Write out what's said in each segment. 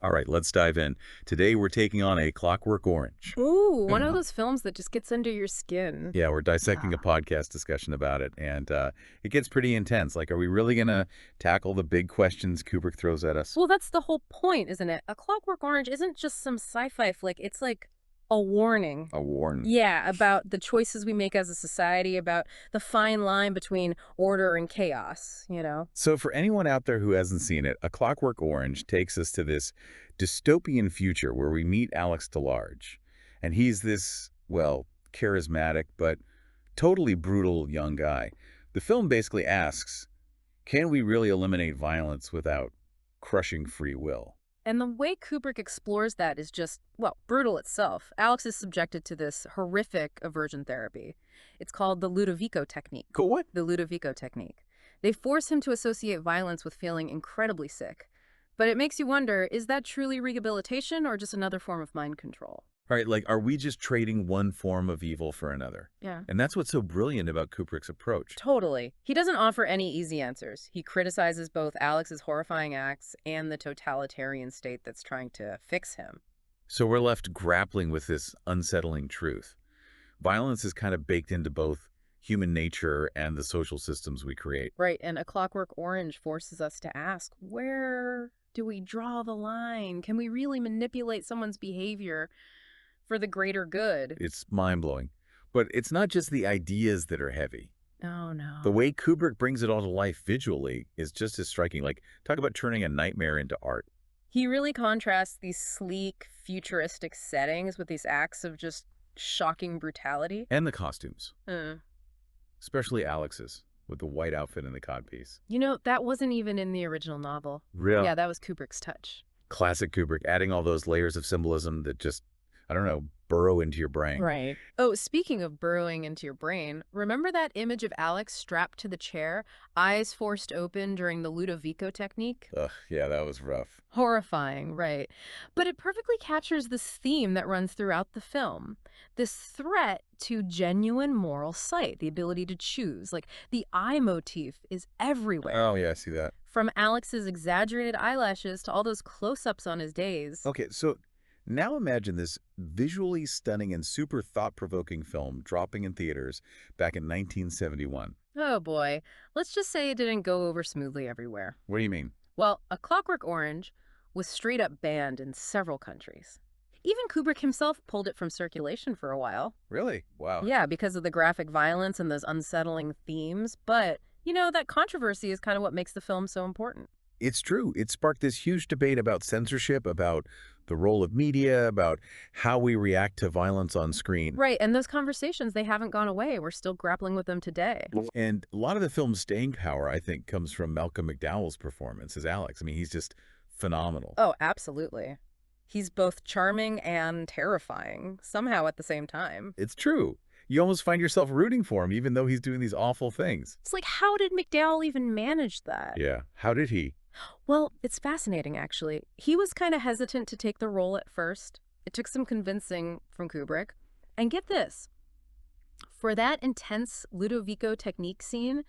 All right, let's dive in. Today we're taking on a Clockwork Orange. Ooh, one of Mhm. those films that just gets under your skin. Yeah, we're dissecting a Ah. podcast discussion about it, and it gets pretty intense. Like, are we really going to tackle the big questions Kubrick throws at us? Well, that's the whole point, isn't it? A Clockwork Orange isn't just some sci-fi flick. It's like a warning. A warn. Yeah, about the choices we make as a society, about the fine line between order and chaos. So for anyone out there who hasn't seen it, A Clockwork Orange takes us to this dystopian future where we meet Alex DeLarge. And he's this, well, charismatic but totally brutal young guy. The film basically asks, can we really eliminate violence without crushing free will? And the way Kubrick explores that is just, well, brutal itself. Alex is subjected to this horrific aversion therapy. It's called the Ludovico technique. Go what? The Ludovico technique. They force him to associate violence with feeling incredibly sick. But it makes you wonder, is that truly rehabilitation or just another form of mind control? Right, like, are we just trading one form of evil for another? Yeah. And that's what's so brilliant about Kubrick's approach. Totally. He doesn't offer any easy answers. He criticizes both Alex's horrifying acts and the totalitarian state that's trying to fix him. So we're left grappling with this unsettling truth. Violence is kind of baked into both human nature and the social systems we create. Right, and A Clockwork Orange forces us to ask, where do we draw the line? Can we really manipulate someone's behavior for the greater good? It's mind-blowing. But it's not just the ideas that are heavy. Oh, The no. way Kubrick brings it all to life visually is just as striking. Like, talk about turning a nightmare into art. He really contrasts these sleek, futuristic settings with these acts of just shocking brutality. And the costumes, Uh, especially Alex's, with the white outfit and the codpiece. that wasn't even in the original novel. Real. Yeah, that was Kubrick's touch. Classic Kubrick, adding all those layers of symbolism that just, I don't know, burrow into your brain. Right. Oh, speaking of burrowing into your brain, remember that image of Alex strapped to the chair, eyes forced open during the Ludovico technique? Ugh, yeah, that was rough. Horrifying, right. But it perfectly captures this theme that runs throughout the film. This threat to genuine moral sight, the ability to choose. Like, the eye motif is everywhere. Oh, yeah, I see that. From Alex's exaggerated eyelashes to all those close-ups on his days. Okay, so now imagine this visually stunning and super thought-provoking film dropping in theaters back in 1971. Oh boy, let's just say it didn't go over smoothly everywhere. What do you mean? Well, A Clockwork Orange was straight up banned in several countries. Even Kubrick himself pulled it from circulation for a while. Really? Wow. Yeah, because of the graphic violence and those unsettling themes. But, that controversy is kind of what makes the film so important. It's true. It sparked this huge debate about censorship, about the role of media, about how we react to violence on screen. Right, and those conversations, they haven't gone away. We're still grappling with them today. And a lot of the film's staying power, I think, comes from Malcolm McDowell's performance as Alex. I mean, he's just phenomenal. Oh, absolutely. He's both charming and terrifying, somehow at the same time. It's true. You almost find yourself rooting for him, even though he's doing these awful things. It's like, how did McDowell even manage that? Yeah. How did he? Well, it's fascinating, actually. He was kind of hesitant to take the role at first. It took some convincing from Kubrick. And get this, for that intense Ludovico technique scene,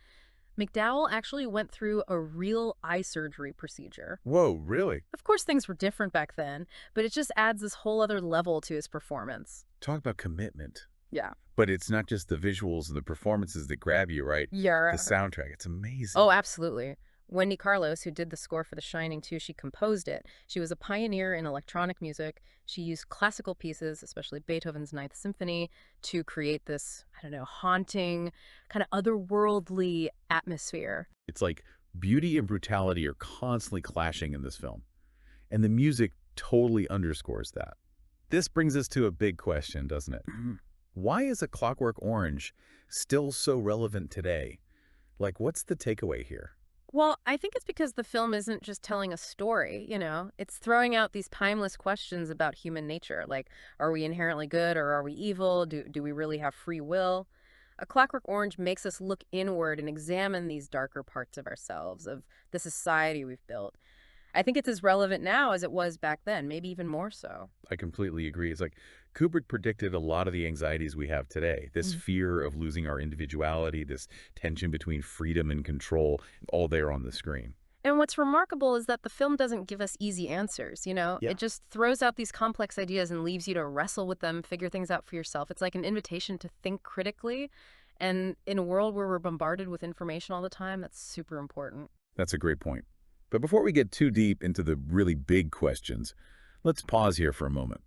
McDowell actually went through a real eye surgery procedure. Whoa, really? Of course, things were different back then, but it just adds this whole other level to his performance. Talk about commitment. Yeah. But it's not just the visuals and the performances that grab you, right? Yeah. The soundtrack, it's amazing. Oh, absolutely. Wendy Carlos, who did the score for The Shining too, she composed it. She was a pioneer in electronic music. She used classical pieces, especially Beethoven's Ninth Symphony, to create this, I don't know, haunting, kind of otherworldly atmosphere. It's like beauty and brutality are constantly clashing in this film. And the music totally underscores that. This brings us to a big question, doesn't it? Why is A Clockwork Orange still so relevant today? Like, what's the takeaway here? Well, I think it's because the film isn't just telling a story, It's throwing out these timeless questions about human nature, like, are we inherently good or are we evil? Do we really have free will? A Clockwork Orange makes us look inward and examine these darker parts of ourselves, of the society we've built. I think it's as relevant now as it was back then, maybe even more so. I completely agree. It's like Kubrick predicted a lot of the anxieties we have today. This fear of losing our individuality, this tension between freedom and control, all there on the screen. And what's remarkable is that the film doesn't give us easy answers, you know? Yeah. It just throws out these complex ideas and leaves you to wrestle with them, figure things out for yourself. It's like an invitation to think critically. And in a world where we're bombarded with information all the time, that's super important. That's a great point. But before we get too deep into the really big questions, let's pause here for a moment.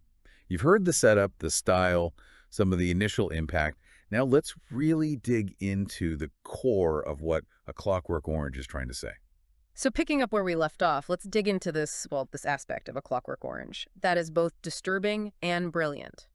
You've heard the setup, the style, some of the initial impact. Now let's really dig into the core of what A Clockwork Orange is trying to say. So picking up where we left off, let's dig into this, well, this aspect of A Clockwork Orange that is both disturbing and brilliant.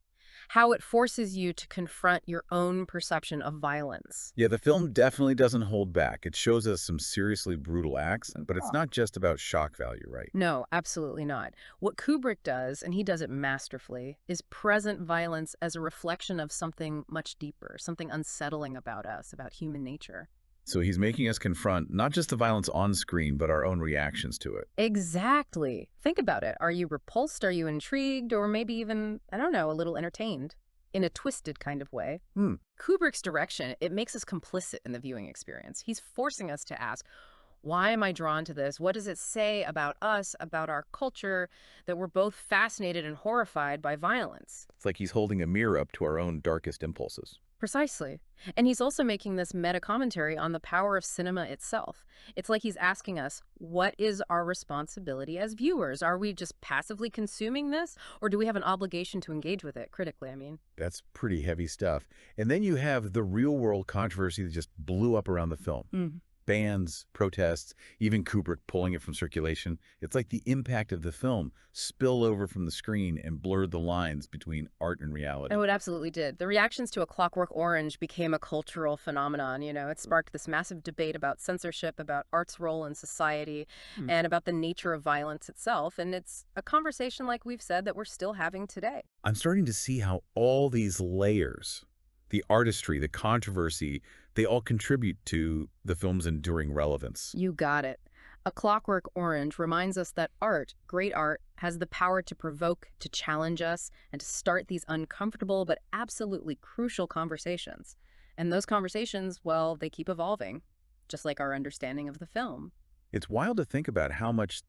How it forces you to confront your own perception of violence. Yeah, the film definitely doesn't hold back. It shows us some seriously brutal acts, but it's not just about shock value, right? No, absolutely not. What Kubrick does, and he does it masterfully, is present violence as a reflection of something much deeper, something unsettling about us, about human nature. So he's making us confront not just the violence on screen, but our own reactions to it. Exactly. Think about it. Are you repulsed? Are you intrigued? Or maybe even, I don't know, a little entertained? In a twisted kind of way. Hmm. Kubrick's direction, it makes us complicit in the viewing experience. He's forcing us to ask, why am I drawn to this? What does it say about us, about our culture, that we're both fascinated and horrified by violence? It's like he's holding a mirror up to our own darkest impulses. Precisely. And he's also making this meta-commentary on the power of cinema itself. It's like he's asking us, what is our responsibility as viewers? Are we just passively consuming this, or do we have an obligation to engage with it critically, I mean? That's pretty heavy stuff. And then you have the real-world controversy that just blew up around the film. Bans, protests, even Kubrick pulling it from circulation. It's like the impact of the film spilled over from the screen and blurred the lines between art and reality. Oh, it absolutely did. The reactions to A Clockwork Orange became a cultural phenomenon, you know. It sparked this massive debate about censorship, about art's role in society, and about the nature of violence itself. And it's a conversation, like we've said, that we're still having today. I'm starting to see how all these layers, the artistry, the controversy, they all contribute to the film's enduring relevance. You got it. A Clockwork Orange reminds us that art, great art, has the power to provoke, to challenge us, and to start these uncomfortable but absolutely crucial conversations. And those conversations, well, they keep evolving, just like our understanding of the film. It's wild to think about how much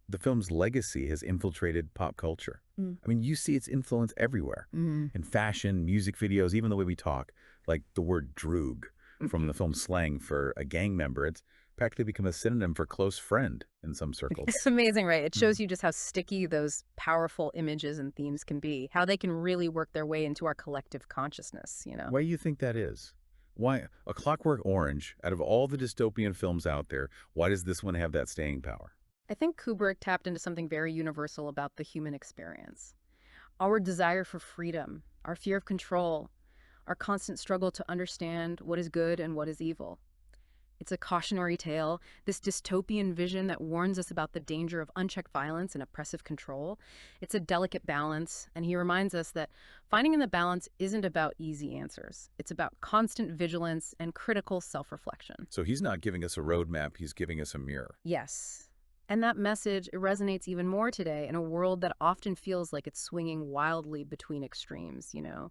the film's legacy has infiltrated pop culture. Mm. I mean, you see its influence everywhere. In fashion, music videos, even the way we talk, like the word droog from the film's slang for a gang member. It's practically become a synonym for close friend in some circles. It's amazing, right? It shows you just how sticky those powerful images and themes can be, how they can really work their way into our collective consciousness, you know? Why do you think that is? Why A Clockwork Orange, out of all the dystopian films out there, why does this one have that staying power? I think Kubrick tapped into something very universal about the human experience. Our desire for freedom, our fear of control, our constant struggle to understand what is good and what is evil. It's a cautionary tale, this dystopian vision that warns us about the danger of unchecked violence and oppressive control. It's a delicate balance, and he reminds us that finding the balance isn't about easy answers. It's about constant vigilance and critical self-reflection. So he's not giving us a roadmap, he's giving us a mirror. Yes. And that message it resonates even more today in a world that often feels like it's swinging wildly between extremes, you know.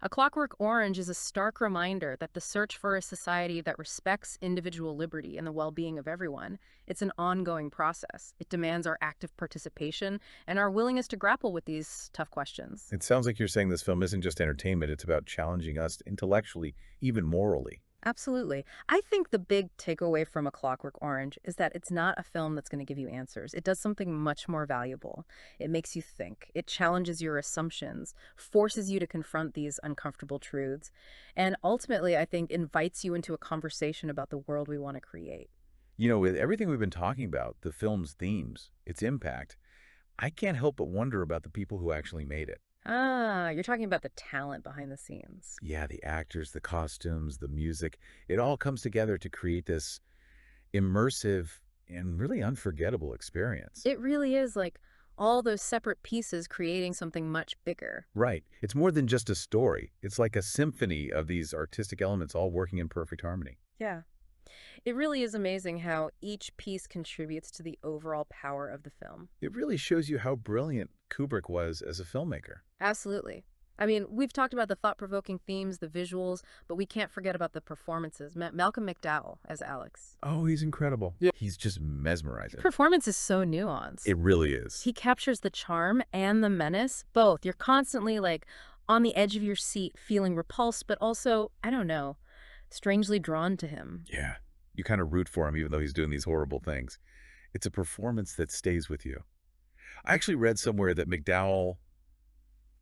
A Clockwork Orange is a stark reminder that the search for a society that respects individual liberty and the well-being of everyone, it's an ongoing process. It demands our active participation and our willingness to grapple with these tough questions. It sounds like you're saying this film isn't just entertainment, it's about challenging us intellectually, even morally. Absolutely. I think the big takeaway from A Clockwork Orange is that it's not a film that's going to give you answers. It does something much more valuable. It makes you think. It challenges your assumptions, forces you to confront these uncomfortable truths, and ultimately, I think, invites you into a conversation about the world we want to create. You know, with everything we've been talking about, the film's themes, its impact, I can't help but wonder about the people who actually made it. Ah, you're talking about the talent behind the scenes. Yeah, the actors, the costumes, the music, it all comes together to create this immersive and really unforgettable experience. It really is like all those separate pieces creating something much bigger. Right. It's more than just a story. It's like a symphony of these artistic elements all working in perfect harmony. Yeah. It really is amazing how each piece contributes to the overall power of the film. It really shows you how brilliant Kubrick was as a filmmaker. Absolutely. I mean, we've talked about the thought-provoking themes, the visuals, but we can't forget about the performances. Malcolm McDowell as Alex. Oh, he's incredible. Yeah. He's just His mesmerizing. performance is so nuanced. It really is. He captures the charm and the menace, both. You're constantly, like, on the edge of your seat, feeling repulsed, but also, I don't know, strangely drawn to him. Yeah. You kind of root for him even though he's doing these horrible things. It's a performance that stays with you. I actually read somewhere that McDowell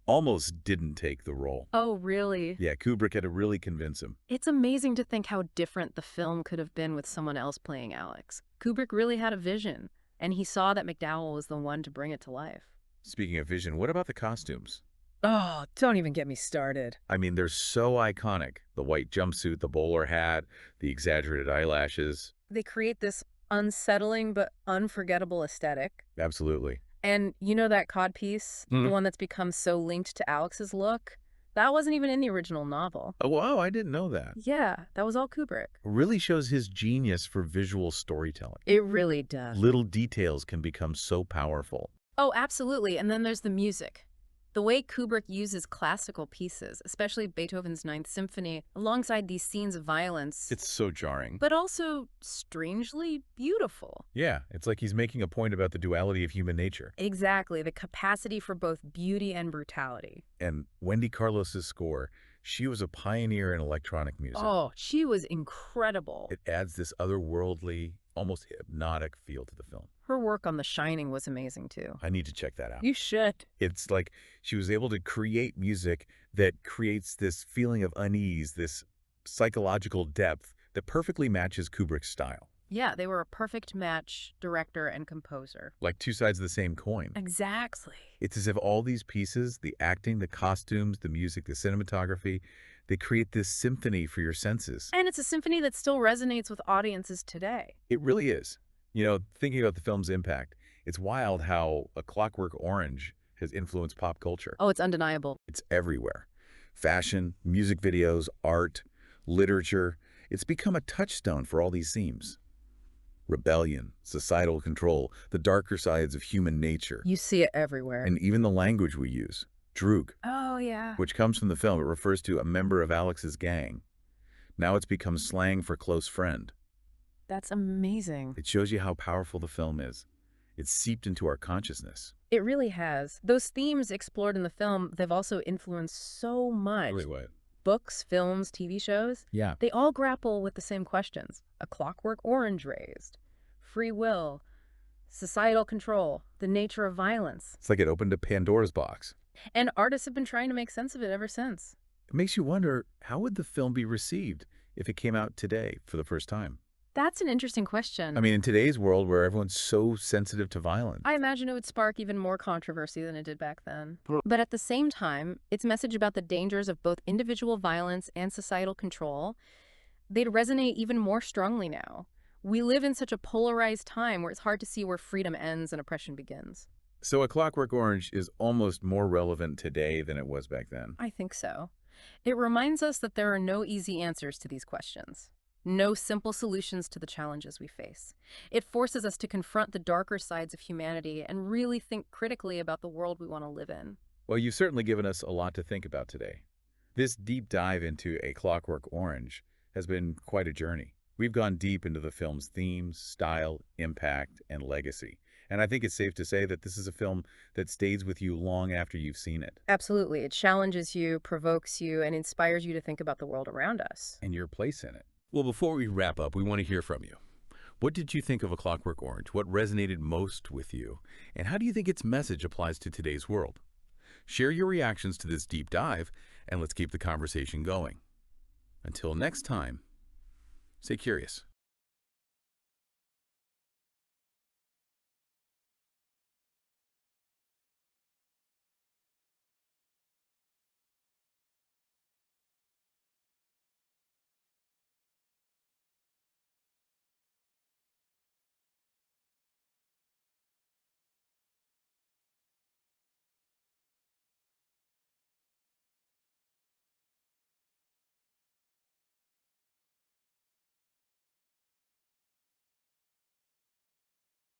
almost didn't take the role. Oh, really? Yeah, Kubrick had to really convince him. It's amazing to think how different the film could have been with someone else playing Alex. Kubrick really had a vision, and he saw that McDowell was the one to bring it to life. Speaking of vision, what about the costumes? Oh, don't even get me started. I mean, they're so iconic. The white jumpsuit, the bowler hat, the exaggerated eyelashes. They create this unsettling but unforgettable aesthetic. Absolutely. And you know that codpiece, the one that's become so linked to Alex's look? That wasn't even in the original novel. Oh, wow, I didn't know that. Yeah, that was all Kubrick. Really shows his genius for visual storytelling. It really does. Little details can become so powerful. Oh, absolutely. And then there's the music. The way Kubrick uses classical pieces, especially Beethoven's Ninth Symphony, alongside these scenes of violence, It's so jarring. but also strangely beautiful. Yeah, it's like he's making a point about the duality of human nature. Exactly, the capacity for both beauty and brutality. And Wendy Carlos's score, she was a pioneer in electronic music. Oh, she was incredible. It adds this otherworldly, almost hypnotic feel to the film. Her work on The Shining was amazing, too. I need to check that out. You should. It's like she was able to create music that creates this feeling of unease, this psychological depth that perfectly matches Kubrick's style. Yeah, they were a perfect match, director and composer. Like two sides of the same coin. Exactly. It's as if all these pieces, the acting, the costumes, the music, the cinematography, they create this symphony for your senses. And it's a symphony that still resonates with audiences today. It really is. You know, thinking about the film's impact, it's wild how A Clockwork Orange has influenced pop culture. Oh, it's undeniable. It's everywhere. Fashion, music videos, art, literature. It's become a touchstone for all these themes. Rebellion, societal control, the darker sides of human nature, You see it everywhere. and even the language we use, droog, Oh, yeah. which comes from the film. It refers to a member of Alex's gang. Now it's become slang for close friend. That's amazing. It shows you how powerful the film is. It's seeped into our consciousness. It really has. Those themes explored in the film, they've also influenced so much. Wait, what? Books, films, TV shows, Yeah. they all grapple with the same questions. A Clockwork Orange raised, free will, societal control, the nature of violence. It's like it opened a Pandora's box. And artists have been trying to make sense of it ever since. It makes you wonder, how would the film be received if it came out today for the first time? That's an interesting question. I mean, in today's world where everyone's so sensitive to violence. I imagine it would spark even more controversy than it did back then. But at the same time, its message about the dangers of both individual violence and societal control, they'd resonate even more strongly now. We live in such a polarized time where it's hard to see where freedom ends and oppression begins. So A Clockwork Orange is almost more relevant today than it was back then. I think so. It reminds us that there are no easy answers to these questions. No simple solutions to the challenges we face. It forces us to confront the darker sides of humanity and really think critically about the world we want to live in. Well, you've certainly given us a lot to think about today. This deep dive into A Clockwork Orange has been quite a journey. We've gone deep into the film's themes, style, impact, and legacy. And I think it's safe to say that this is a film that stays with you long after you've seen it. Absolutely. It challenges you, provokes you, and inspires you to think about the world around us. And your place in it. Well, before we wrap up, we want to hear from you. What did you think of A Clockwork Orange? What resonated most with you? And how do you think its message applies to today's world? Share your reactions to this deep dive, and let's keep the conversation going. Until next time, stay curious.